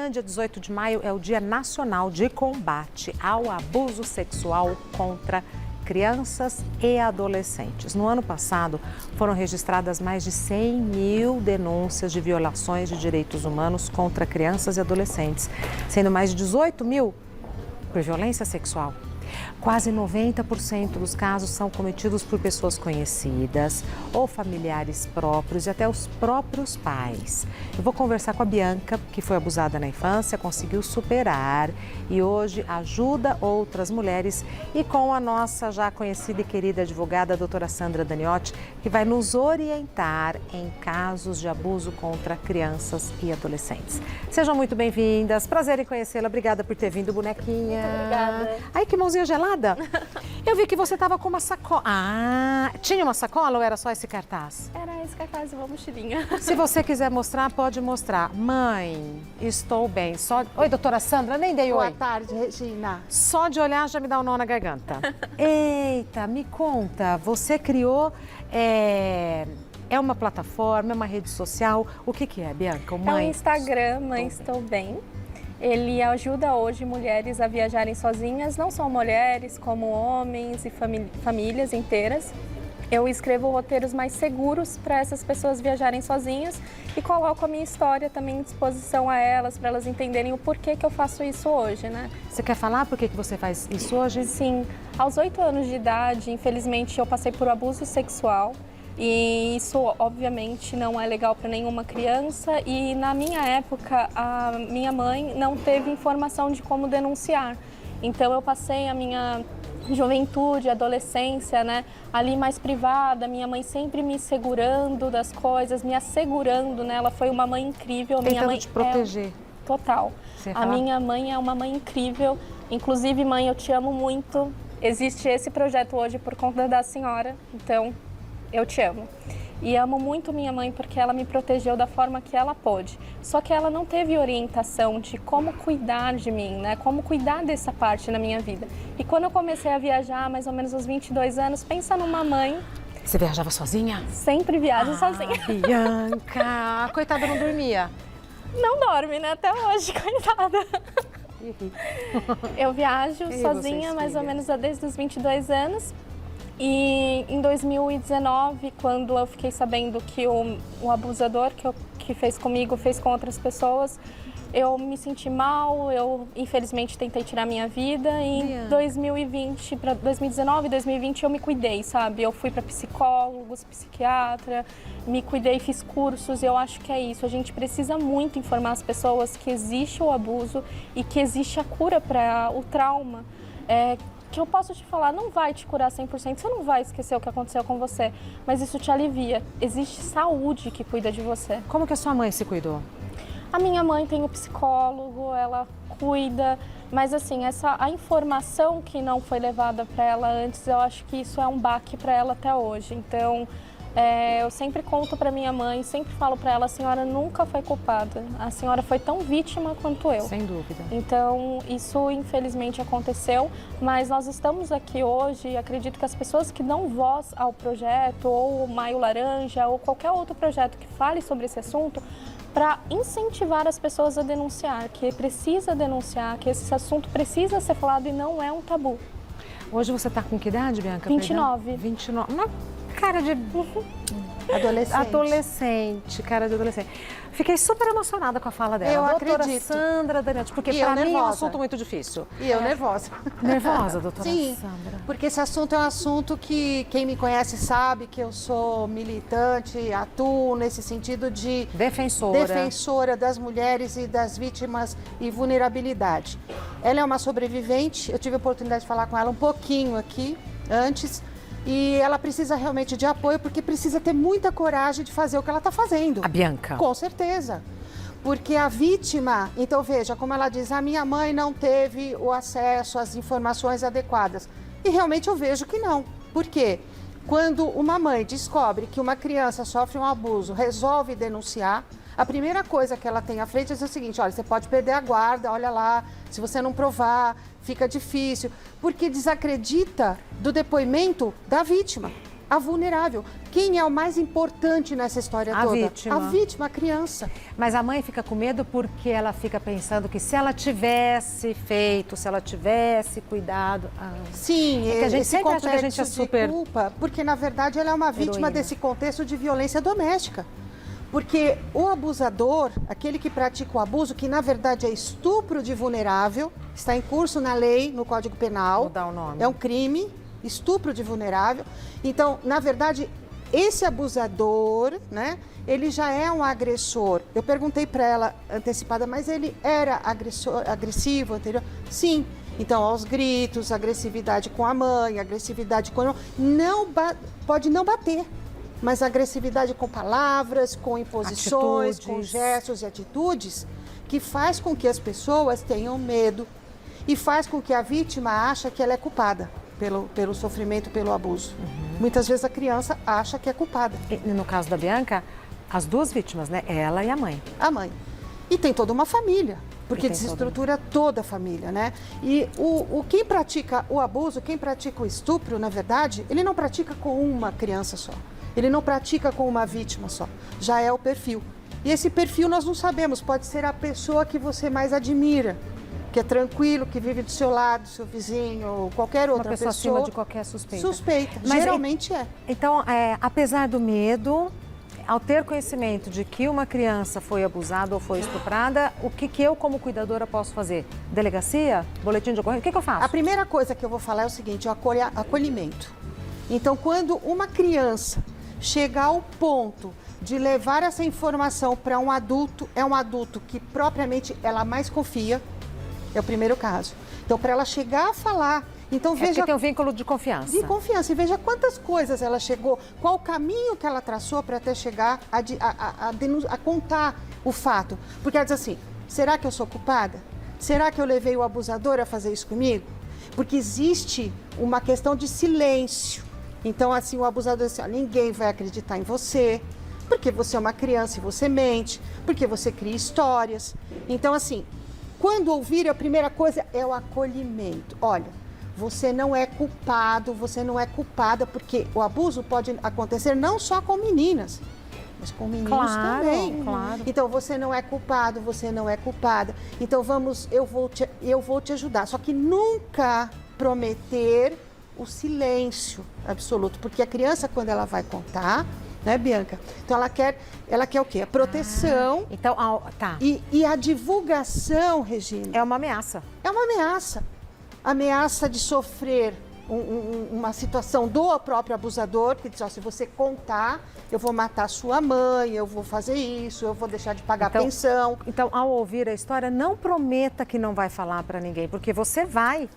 Amanhã, dia 18 de maio, é o Dia Nacional de Combate ao Abuso Sexual contra Crianças e Adolescentes. No ano passado, foram registradas mais de 100 mil denúncias de violações de direitos humanos contra crianças e adolescentes, sendo mais de 18 mil por violência sexual. Quase 90% dos casos são cometidos por pessoas conhecidas ou familiares próprios e até os próprios pais. Eu vou conversar com a Bianca, que foi abusada na infância, conseguiu superar e hoje ajuda outras mulheres, e com a nossa já conhecida e querida advogada, a doutora Sandra Daniotti, que vai nos orientar em casos de abuso contra crianças e adolescentes. Sejam muito bem-vindas, prazer em conhecê-la, obrigada por ter vindo, bonequinha. Muito obrigada. Ai, que mãozinha gelada. Eu vi que você estava com uma sacola. Ah, tinha uma sacola ou era só esse cartaz? Era esse cartaz e uma mochilinha. Se você quiser mostrar, pode mostrar. Mãe, estou bem. Oi, doutora Sandra, nem dei Boa oi. tarde, Regina. Só de olhar já me dá um nó na garganta. Eita, me conta, você criou... É uma plataforma, é uma rede social. O que é, Bianca? É o Instagram, Mãe Estou Bem. Ele ajuda hoje mulheres a viajarem sozinhas, não só mulheres, como homens e famílias inteiras. Eu escrevo roteiros mais seguros para essas pessoas viajarem sozinhas e coloco a minha história também à disposição a elas, para elas entenderem o porquê que eu faço isso hoje, né? Você quer falar por que você faz isso hoje? Sim. Aos 8 anos de idade, infelizmente, eu passei por abuso sexual. E isso, obviamente, não é legal para nenhuma criança, e na minha época, a minha mãe não teve informação de como denunciar. Então eu passei a minha juventude, adolescência, né, ali mais privada, minha mãe sempre me segurando das coisas, me assegurando, né? Ela foi uma mãe incrível. Minha mãe te proteger. Total. A minha mãe é uma mãe incrível. Inclusive, mãe, eu te amo muito. Existe esse projeto hoje por conta da senhora, então... Eu te amo. E amo muito minha mãe porque ela me protegeu da forma que ela pôde. Só que ela não teve orientação de como cuidar de mim, né? Como cuidar dessa parte na minha vida. E quando eu comecei a viajar, mais ou menos aos 22 anos, pensa numa mãe... Você viajava sozinha? Sempre viajo sozinha. Bianca, coitada, não dormia? Não dorme, né? Até hoje, coitada. Eu viajo sozinha mais ou menos desde os 22 anos. E em 2019, quando eu fiquei sabendo que o abusador que fez comigo fez com outras pessoas, eu me senti mal, eu infelizmente tentei tirar minha vida. E em 2020, para 2019 e 2020 eu me cuidei, sabe? Eu fui para psicólogos, psiquiatra, me cuidei, fiz cursos. Eu acho que é isso, a gente precisa muito informar as pessoas que existe o abuso e que existe a cura para o trauma. Que eu posso te falar, não vai te curar 100%, você não vai esquecer o que aconteceu com você, mas isso te alivia. Existe saúde que cuida de você. Como que a sua mãe se cuidou? A minha mãe tem um psicólogo, ela cuida, mas assim, a informação que não foi levada para ela antes, eu acho que isso é um baque para ela até hoje. Então, eu sempre conto para minha mãe, sempre falo para ela, a senhora nunca foi culpada, a senhora foi tão vítima quanto eu. Sem dúvida. Então, isso infelizmente aconteceu, mas nós estamos aqui hoje e acredito que as pessoas que dão voz ao projeto, ou o Maio Laranja, ou qualquer outro projeto que fale sobre esse assunto, para incentivar as pessoas a denunciar, que precisa denunciar, que esse assunto precisa ser falado e não é um tabu. Hoje você está com que idade, Bianca? 29. 29. Uma cara de... Adolescente. Cara de adolescente. Fiquei super emocionada com a fala dela. Eu doutora acredito. Sandra Daniotti, porque para mim é um assunto muito difícil. E eu nervosa. Nervosa, doutora Sim, Sandra? porque esse assunto é um assunto que quem me conhece sabe que eu sou militante, atuo nesse sentido de defensora das mulheres e das vítimas e vulnerabilidade. Ela é uma sobrevivente, eu tive a oportunidade de falar com ela um pouquinho aqui antes, e ela precisa realmente de apoio, porque precisa ter muita coragem de fazer o que ela está fazendo. A Bianca. Com certeza. Porque a vítima, então veja, como ela diz, a minha mãe não teve o acesso às informações adequadas. E realmente eu vejo que não. Por quê? Quando uma mãe descobre que uma criança sofre um abuso, resolve denunciar, a primeira coisa que ela tem à frente é o seguinte, olha, você pode perder a guarda, olha lá, se você não provar, fica difícil, porque desacredita do depoimento da vítima. a vulnerável. Quem é o mais importante nessa história toda? Vítima. A vítima, a criança. Mas a mãe fica com medo porque ela fica pensando que se ela tivesse feito, se ela tivesse cuidado... Sim, que a gente sempre acha que a gente é super... culpa, porque na verdade ela é uma vítima desse contexto de violência doméstica. Porque o abusador, aquele que pratica o abuso, que na verdade é estupro de vulnerável, está em curso na lei, no Código Penal. Vou dar o nome. É um crime, estupro de vulnerável. Então, na verdade, esse abusador, né, ele já é um agressor. Eu perguntei para ela antecipada, mas ele era agressivo anterior? Sim. Então, aos gritos, agressividade com a mãe, agressividade com... Pode não bater. Mas agressividade com palavras, com imposições, com gestos e atitudes, que faz com que as pessoas tenham medo e faz com que a vítima ache que ela é culpada pelo sofrimento, pelo abuso. Muitas vezes a criança acha que é culpada. E no caso da Bianca, as duas vítimas, né? Ela e a mãe. A mãe. E tem toda uma família, porque desestrutura toda a família, né? E quem pratica o abuso, quem pratica o estupro, na verdade, ele não pratica com uma criança só. Ele não pratica com uma vítima só, já é o perfil. E esse perfil nós não sabemos, pode ser a pessoa que você mais admira, que é tranquilo, que vive do seu lado, seu vizinho, ou qualquer outra pessoa. Uma pessoa acima de qualquer suspeita. Suspeita, mas geralmente é. Então, apesar do medo, ao ter conhecimento de que uma criança foi abusada ou foi estuprada, o que eu, como cuidadora, posso fazer? Delegacia? Boletim de ocorrência? O que eu faço? A primeira coisa que eu vou falar é o seguinte, o acolhimento. Então, quando uma criança chegar ao ponto de levar essa informação para um adulto, é um adulto que propriamente ela mais confia, é o primeiro caso. Então, para ela chegar a falar, então veja... porque tem um vínculo de confiança. De confiança, e veja quantas coisas ela chegou, qual o caminho que ela traçou para até chegar a contar o fato. Porque ela diz assim, será que eu sou culpada? Será que eu levei o abusador a fazer isso comigo? Porque existe uma questão de silêncio. Então, assim, o abusador diz assim, ninguém vai acreditar em você, porque você é uma criança e você mente, porque você cria histórias. Então, assim, quando ouvir, a primeira coisa é o acolhimento. Olha, você não é culpado, você não é culpada, porque o abuso pode acontecer não só com meninas, mas com meninos também. Claro. Então, você não é culpado, você não é culpada. Então, eu vou te ajudar. Só que nunca prometer o silêncio absoluto, porque a criança, quando ela vai contar, né, Bianca? Então, ela quer o quê? A proteção. Então, tá. E a divulgação, Regina. É uma ameaça. É uma ameaça. Ameaça de sofrer uma situação do próprio abusador, que diz, ó, se você contar, eu vou matar sua mãe, eu vou fazer isso, eu vou deixar de pagar pensão. Então, ao ouvir a história, não prometa que não vai falar para ninguém, porque você vai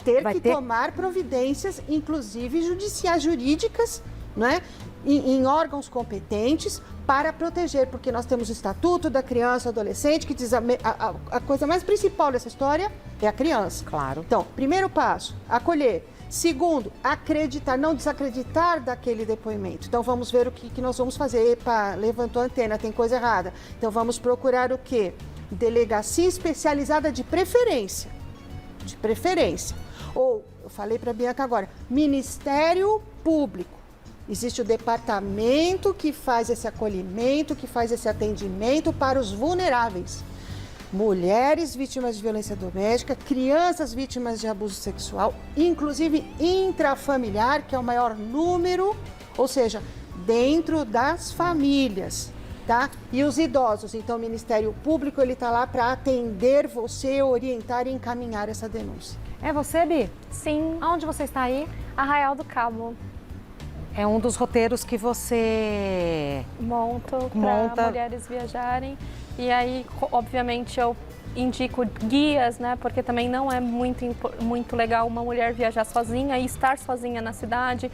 ter que tomar providências, inclusive judiciais, jurídicas, né, em órgãos competentes para proteger, porque nós temos o Estatuto da Criança e Adolescente, que diz a coisa mais principal dessa história é a criança. Claro. Então, primeiro passo, acolher. Segundo, acreditar, não desacreditar daquele depoimento. Então, vamos ver o que nós vamos fazer. Epa, levantou a antena, tem coisa errada. Então, vamos procurar o quê? Delegacia especializada de preferência. De preferência. Ou, eu falei para a Bianca agora, Ministério Público. Existe o departamento que faz esse acolhimento, que faz esse atendimento para os vulneráveis. Mulheres vítimas de violência doméstica, crianças vítimas de abuso sexual, inclusive intrafamiliar, que é o maior número, ou seja, dentro das famílias, tá? E os idosos, então o Ministério Público, ele está lá para atender você, orientar e encaminhar essa denúncia. É você, Bi? Sim. Aonde você está aí? Arraial do Cabo. É um dos roteiros que você monta para mulheres viajarem. E aí, obviamente, eu indico guias, né? Porque também não é muito legal uma mulher viajar sozinha e estar sozinha na cidade.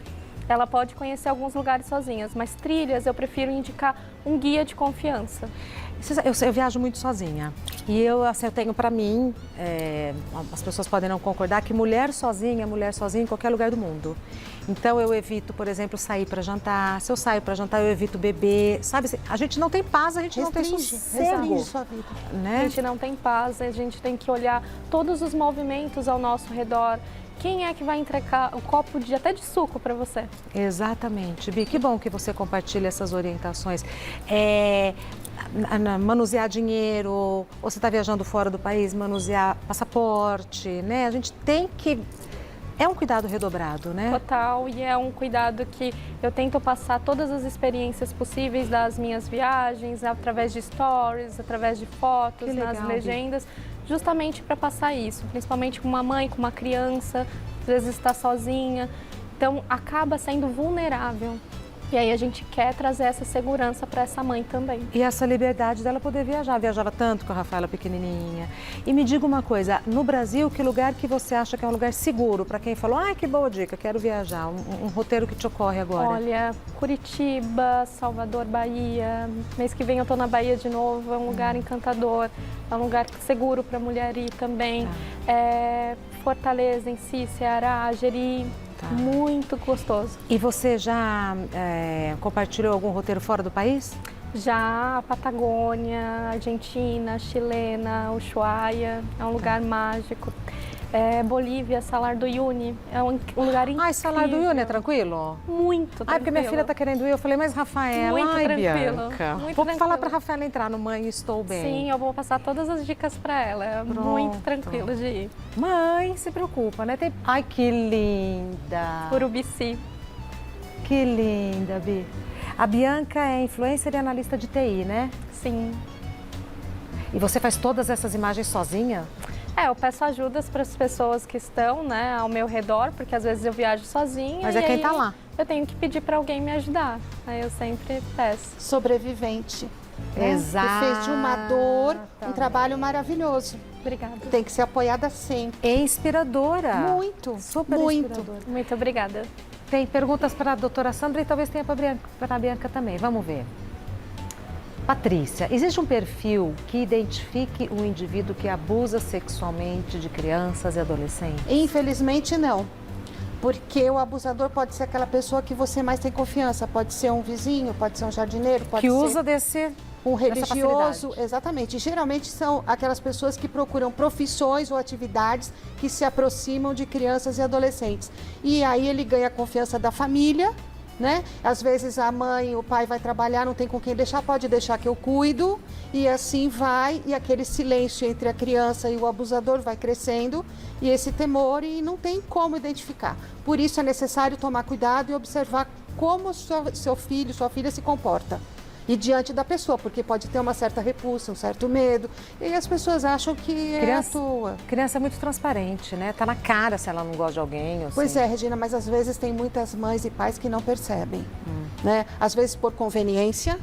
Ela pode conhecer alguns lugares sozinhas, mas trilhas eu prefiro indicar um guia de confiança. Eu viajo muito sozinha e eu tenho para mim, as pessoas podem não concordar, que mulher sozinha em qualquer lugar do mundo. Então eu evito, por exemplo, sair para jantar. Se eu saio para jantar, eu evito beber. Sabe, a gente não tem paz, a gente não tem sossego. Sua vida. Né? A gente não tem paz, a gente tem que olhar todos os movimentos ao nosso redor, quem é que vai entregar o copo até de suco para você? Exatamente. Bi, que bom que você compartilha essas orientações. Manusear dinheiro, ou você está viajando fora do país, manusear passaporte, né? A gente tem que... É um cuidado redobrado, né? Total, e é um cuidado que eu tento passar todas as experiências possíveis das minhas viagens, através de stories, através de fotos, legal, nas legendas, justamente para passar isso, principalmente com uma mãe, com uma criança, às vezes está sozinha, então acaba sendo vulnerável. E aí a gente quer trazer essa segurança para essa mãe também. E essa liberdade dela poder viajar. Viajava tanto com a Rafaela pequenininha. E me diga uma coisa, no Brasil, que lugar que você acha que é um lugar seguro para quem falou, ai, que boa dica, quero viajar, um roteiro que te ocorre agora? Olha, Curitiba, Salvador, Bahia, mês que vem eu tô na Bahia de novo, é um lugar encantador, é um lugar seguro para mulher ir também. Fortaleza em si, Ceará, Jeri. Muito gostoso. E você já compartilhou algum roteiro fora do país? Já, Patagônia, Argentina, Chilena, Ushuaia, é um lugar mágico. Bolívia, Salar do Uyuni, é um lugar incrível. Ai, Salar do Uyuni é tranquilo? Muito tranquilo. Ai, porque minha filha tá querendo ir, eu falei, mas Rafaela, muito ai, tranquilo, Bianca, muito vou tranquilo. falar pra Rafaela entrar no Mãe Estou Bem. Sim, eu vou passar todas as dicas pra ela, é muito tranquilo de ir. Mãe, se preocupa, né? Ai, que linda! Urubici. Que linda, Bi. A Bianca é influencer e analista de TI, né? Sim. E você faz todas essas imagens sozinha? Eu peço ajudas para as pessoas que estão, né, ao meu redor, porque às vezes eu viajo sozinha. Mas é quem está lá. Eu tenho que pedir para alguém me ajudar. Aí eu sempre peço. Sobrevivente. Exato. Que fez de uma dor um trabalho maravilhoso. Obrigada. Tem que ser apoiada sempre. É inspiradora. Muito. Super inspiradora. Muito obrigada. Tem perguntas para a doutora Sandra e talvez tenha para a Bianca também. Vamos ver. Patrícia, existe um perfil que identifique um indivíduo que abusa sexualmente de crianças e adolescentes? Infelizmente, não. Porque o abusador pode ser aquela pessoa que você mais tem confiança. Pode ser um vizinho, pode ser um jardineiro, pode ser... Que usa um religioso, exatamente. Geralmente são aquelas pessoas que procuram profissões ou atividades que se aproximam de crianças e adolescentes. E aí ele ganha a confiança da família, né? Às vezes a mãe, o pai vai trabalhar, não tem com quem deixar, pode deixar que eu cuido. E assim vai, e aquele silêncio entre a criança e o abusador vai crescendo. E esse temor, e não tem como identificar. Por isso é necessário tomar cuidado e observar como seu filho, sua filha se comporta. E diante da pessoa, porque pode ter uma certa repulsa, um certo medo. E as pessoas acham que é à toa. Criança é muito transparente, né? Tá na cara se ela não gosta de alguém. Assim. Pois é, Regina, mas às vezes tem muitas mães e pais que não percebem. Né? Às vezes por conveniência,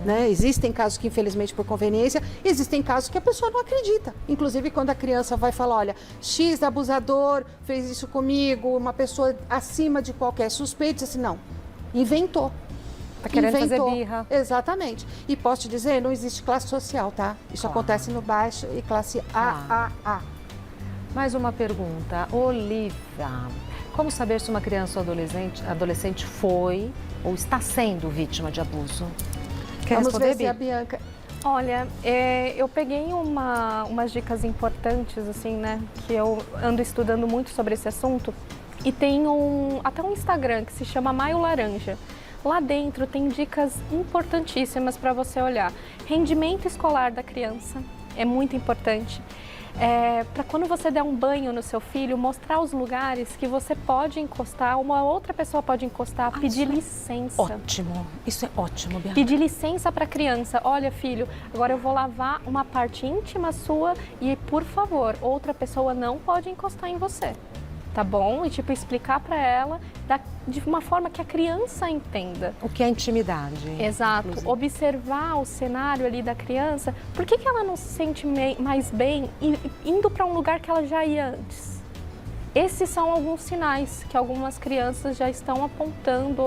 né? Existem casos que infelizmente por conveniência, existem casos que a pessoa não acredita. Inclusive quando a criança vai falar, olha, X abusador fez isso comigo, uma pessoa acima de qualquer suspeito, diz assim, não, inventou. Tá querendo fazer birra. Exatamente. E posso te dizer, não existe classe social, tá? Isso acontece no baixo e classe AAA. Mais uma pergunta. Olivia, como saber se uma criança ou adolescente foi ou está sendo vítima de abuso? Quer Vamos responder, ver se a Bianca... Olha, eu peguei umas dicas importantes, assim, né? Que eu ando estudando muito sobre esse assunto. E tem até um Instagram que se chama Maio Laranja. Lá dentro tem dicas importantíssimas para você olhar. Rendimento escolar da criança é muito importante. Para quando você der um banho no seu filho, mostrar os lugares que você pode encostar, uma outra pessoa pode encostar, pedir licença. Ótimo, isso é ótimo, Bianca. Pedir licença para a criança. Olha, filho, agora eu vou lavar uma parte íntima sua e, por favor, outra pessoa não pode encostar em você. Tá bom? E tipo, explicar para ela de uma forma que a criança entenda. O que é intimidade. Exato. Inclusive. Observar o cenário ali da criança. Por que ela não se sente mais bem indo para um lugar que ela já ia antes? Esses são alguns sinais que algumas crianças já estão apontando,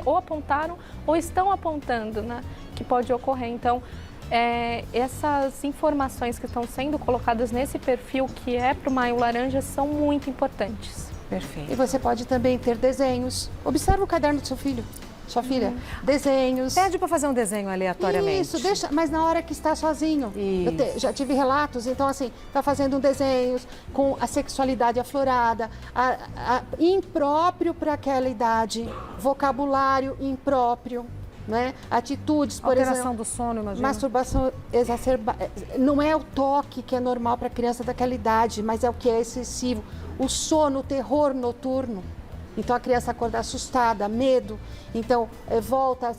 ou apontaram, ou estão apontando, né? Que pode ocorrer. Então, essas informações que estão sendo colocadas nesse perfil que é para o Maio Laranja são muito importantes. Perfeito. E você pode também ter desenhos. Observe o caderno do seu filho. sua filha, desenhos. Pede para fazer um desenho aleatoriamente. Isso, deixa, mas na hora que está sozinho. Já tive relatos, então assim, está fazendo um desenho com a sexualidade aflorada, impróprio para aquela idade, vocabulário impróprio. Né? Atitudes, por exemplo. Alteração do sono, imagina. Masturbação exacerbada. Não é o toque que é normal para a criança daquela idade, mas é o que é excessivo. O sono, o terror noturno. Então a criança acorda assustada, medo. Então volta,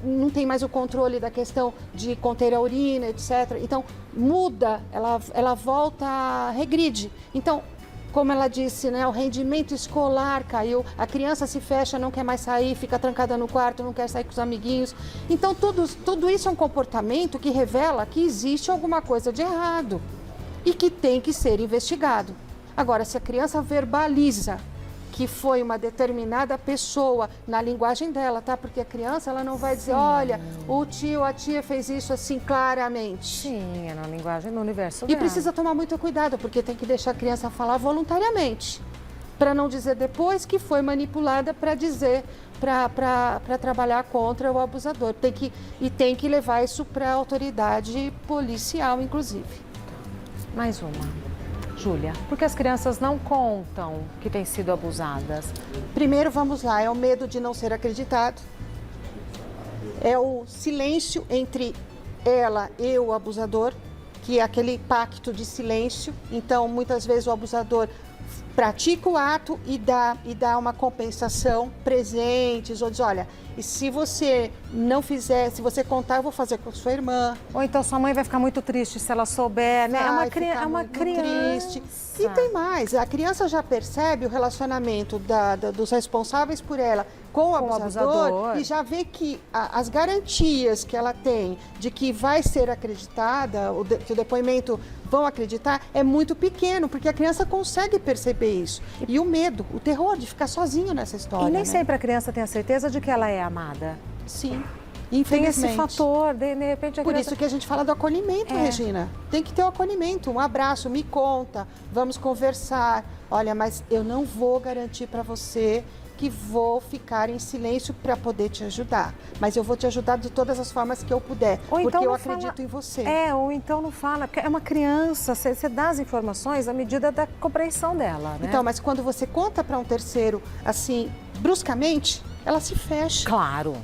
não tem mais o controle da questão de conter a urina, etc. Então muda, ela volta, regride. Então, como ela disse, né, o rendimento escolar caiu, a criança se fecha, não quer mais sair, fica trancada no quarto, não quer sair com os amiguinhos. Então, tudo isso é um comportamento que revela que existe alguma coisa de errado e que tem que ser investigado. Agora, se a criança verbaliza que foi uma determinada pessoa na linguagem dela, tá? Porque a criança, ela não vai dizer, olha, o tio, a tia fez isso assim claramente. Sim, é na linguagem, no universo E dela. precisa tomar muito cuidado, porque tem que deixar a criança falar voluntariamente, para não dizer depois que foi manipulada para dizer, para trabalhar contra o abusador. Tem que levar isso para a autoridade policial, inclusive. Mais uma. Júlia, por que as crianças não contam que têm sido abusadas? Primeiro, vamos lá, é o medo de não ser acreditado, é o silêncio entre ela e o abusador, que é aquele pacto de silêncio. Então, muitas vezes o abusador pratica o ato e dá uma compensação, presentes, ou diz, olha, e se você não fizer, se você contar, eu vou fazer com a sua irmã. Ou então sua mãe vai ficar muito triste se ela souber, né? É uma criança. Triste. E tem mais, a criança já percebe o relacionamento dos responsáveis por ela com o abusador e já vê que as garantias que ela tem de que vai ser acreditada, que o depoimento vão acreditar, é muito pequeno, porque a criança consegue perceber isso. E o medo, o terror de ficar sozinho nessa história. E nem né? sempre a criança tem a certeza de que ela é amada. Sim. Tem esse fator, de repente a criança... Por isso que a gente fala do acolhimento, Regina. Tem que ter o acolhimento, um abraço, me conta, vamos conversar. Olha, mas eu não vou garantir para você que vou ficar em silêncio para poder te ajudar. Mas eu vou te ajudar de todas as formas que eu puder, ou porque então eu acredito em você. Ou então não fala, porque é uma criança, você dá as informações à medida da compreensão dela, né? Então, mas quando você conta para um terceiro, assim, bruscamente, ela se fecha. Claro.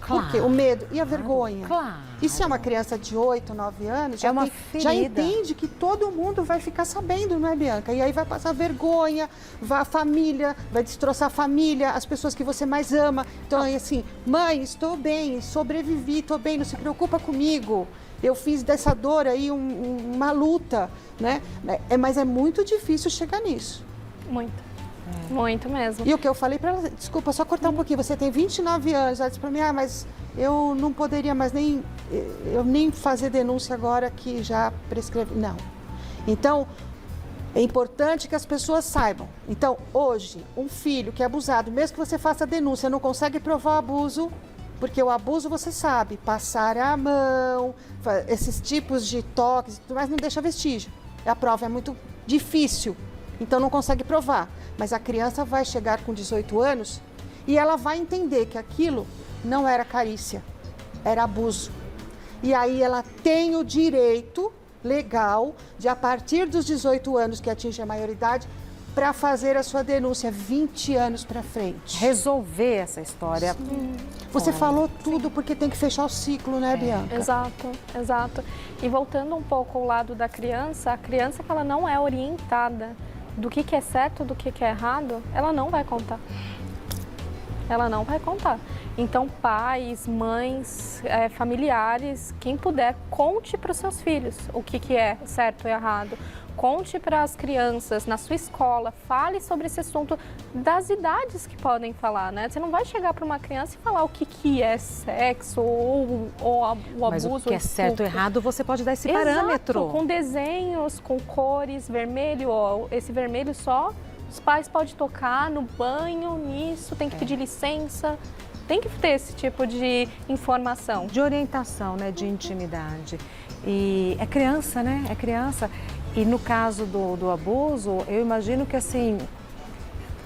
Porque o medo e a vergonha. Claro. E se é uma criança de 8, 9 anos, já entende que todo mundo vai ficar sabendo, não é, Bianca? E aí vai passar vergonha, a família, vai destroçar a família, as pessoas que você mais ama. Então, assim, mãe, estou bem, sobrevivi, estou bem, não se preocupa comigo. Eu fiz dessa dor aí uma luta, né? Mas é muito difícil chegar nisso. Muito. Muito mesmo. E o que eu falei para ela, desculpa, só cortar um pouquinho, você tem 29 anos, ela disse para mim, mas eu não poderia mais nem fazer denúncia agora que já prescreve. Não. Então, é importante que as pessoas saibam. Então, hoje, um filho que é abusado, mesmo que você faça denúncia, não consegue provar o abuso, porque o abuso, você sabe, passar a mão, esses tipos de toques, mas não deixa vestígio. A prova é muito difícil, então não consegue provar. Mas a criança vai chegar com 18 anos e ela vai entender que aquilo não era carícia, era abuso. E aí ela tem o direito legal de, a partir dos 18 anos que atinge a maioridade, para fazer a sua denúncia 20 anos para frente. Resolver essa história. Sim. Você falou tudo porque tem que fechar o ciclo, né, Bianca? Exato, exato. E voltando um pouco ao lado da criança, a criança que ela não é orientada do que é certo, do que é errado, ela não vai contar. Ela não vai contar. Então, pais, mães, familiares, quem puder, conte para os seus filhos o que é certo e errado. Conte para as crianças na sua escola, fale sobre esse assunto das idades que podem falar, né? Você não vai chegar para uma criança e falar o que é sexo ou o abuso. Mas o que é certo ou errado, você pode dar esse Exato, parâmetro. Com desenhos, com cores, vermelho, ó, esse vermelho só os pais podem tocar no banho, nisso, tem que pedir licença. Tem que ter esse tipo de informação. De orientação, né? De intimidade. E é criança, né? É criança. E no caso do abuso, eu imagino que assim,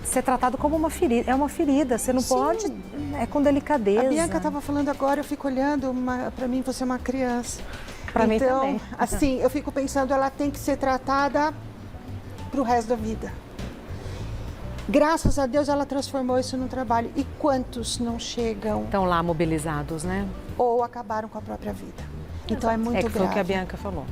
ser tratado como uma ferida. É uma ferida, você não pode... É com delicadeza. A Bianca estava falando agora, eu fico olhando, para mim você é uma criança. Para mim também. Então, assim, eu fico pensando, ela tem que ser tratada para o resto da vida. Graças a Deus ela transformou isso num trabalho. E quantos não chegam? Estão lá mobilizados, né? Ou acabaram com a própria vida. Então é muito grave. Foi o que a Bianca falou.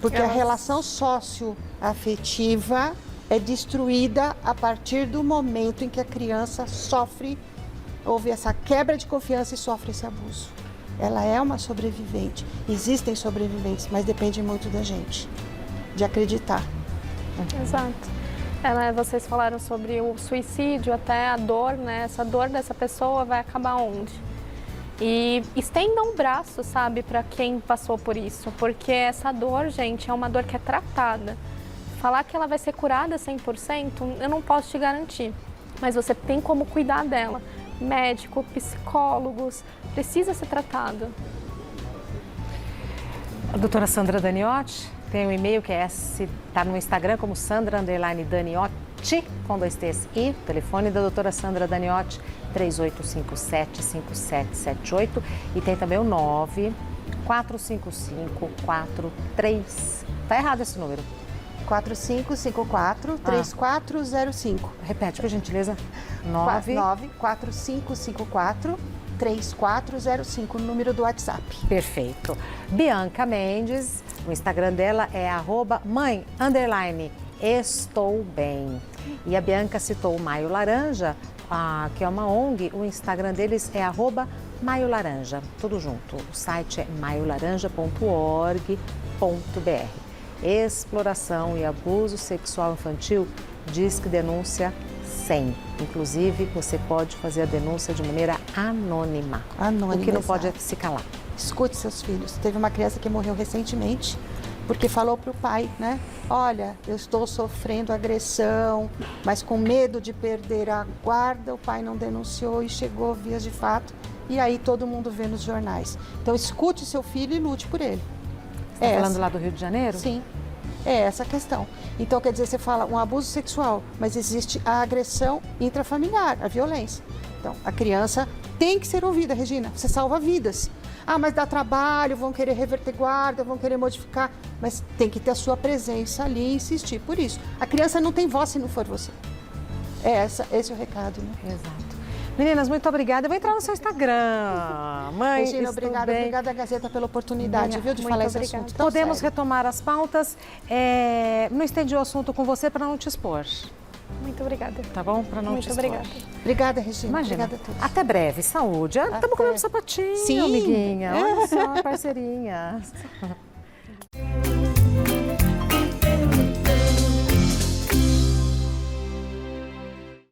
Porque a relação socioafetiva é destruída a partir do momento em que a criança sofre, houve essa quebra de confiança e sofre esse abuso. Ela é uma sobrevivente. Existem sobreviventes, mas depende muito da gente, de acreditar. Exato. Vocês falaram sobre o suicídio, até a dor, né? Essa dor dessa pessoa vai acabar onde? E estendam o braço, sabe, para quem passou por isso, porque essa dor, gente, é uma dor que é tratada. Falar que ela vai ser curada 100%, eu não posso te garantir, mas você tem como cuidar dela. Médico, psicólogos, precisa ser tratado. A doutora Sandra Daniotti tem um e-mail que está no Instagram como Sandra_Daniotti, com 2 T's e o telefone da doutora Sandra Daniotti, 3857-5778, e tem também o 9455443. Tá errado esse número. 4554-3405. Repete, por gentileza. 94554-3405, o número do WhatsApp. Perfeito. Bianca Mendes, o Instagram dela é @mãe_estou_bem. E a Bianca citou o Maio Laranja, que é uma ONG, o Instagram deles é @maiolaranja, tudo junto. O site é maiolaranja.org.br. Exploração e abuso sexual infantil, diz que denúncia 100. Inclusive, você pode fazer a denúncia de maneira anônima. O que não pode é se calar. Escute seus filhos. Teve uma criança que morreu recentemente porque falou para o pai, né? Olha, eu estou sofrendo agressão, mas com medo de perder a guarda, o pai não denunciou e chegou vias de fato. E aí todo mundo vê nos jornais. Então, escute seu filho e lute por ele. Você está falando lá do Rio de Janeiro? Sim, é essa a questão. Então, quer dizer, você fala um abuso sexual, mas existe a agressão intrafamiliar, a violência. Então, a criança tem que ser ouvida, Regina, você salva vidas. Ah, mas dá trabalho, vão querer reverter guarda, vão querer modificar, mas tem que ter a sua presença ali e insistir. Por isso, a criança não tem voz se não for você. Esse é o recado, né? Exato. Meninas, muito obrigada. Eu vou entrar no seu Instagram. Mãe, Regina, obrigada, Gazeta, pela oportunidade, viu, de falar esse assunto tão Podemos sério. retomar as pautas. Não estendi o assunto com você para não te expor. Muito obrigada. Tá bom? Para não te expor. Muito obrigada. Obrigada, Regina. Imagina. Obrigada a todos. Até breve. Saúde. Estamos comendo sapatinho, Sim. amiguinha. Olha só, parceirinha.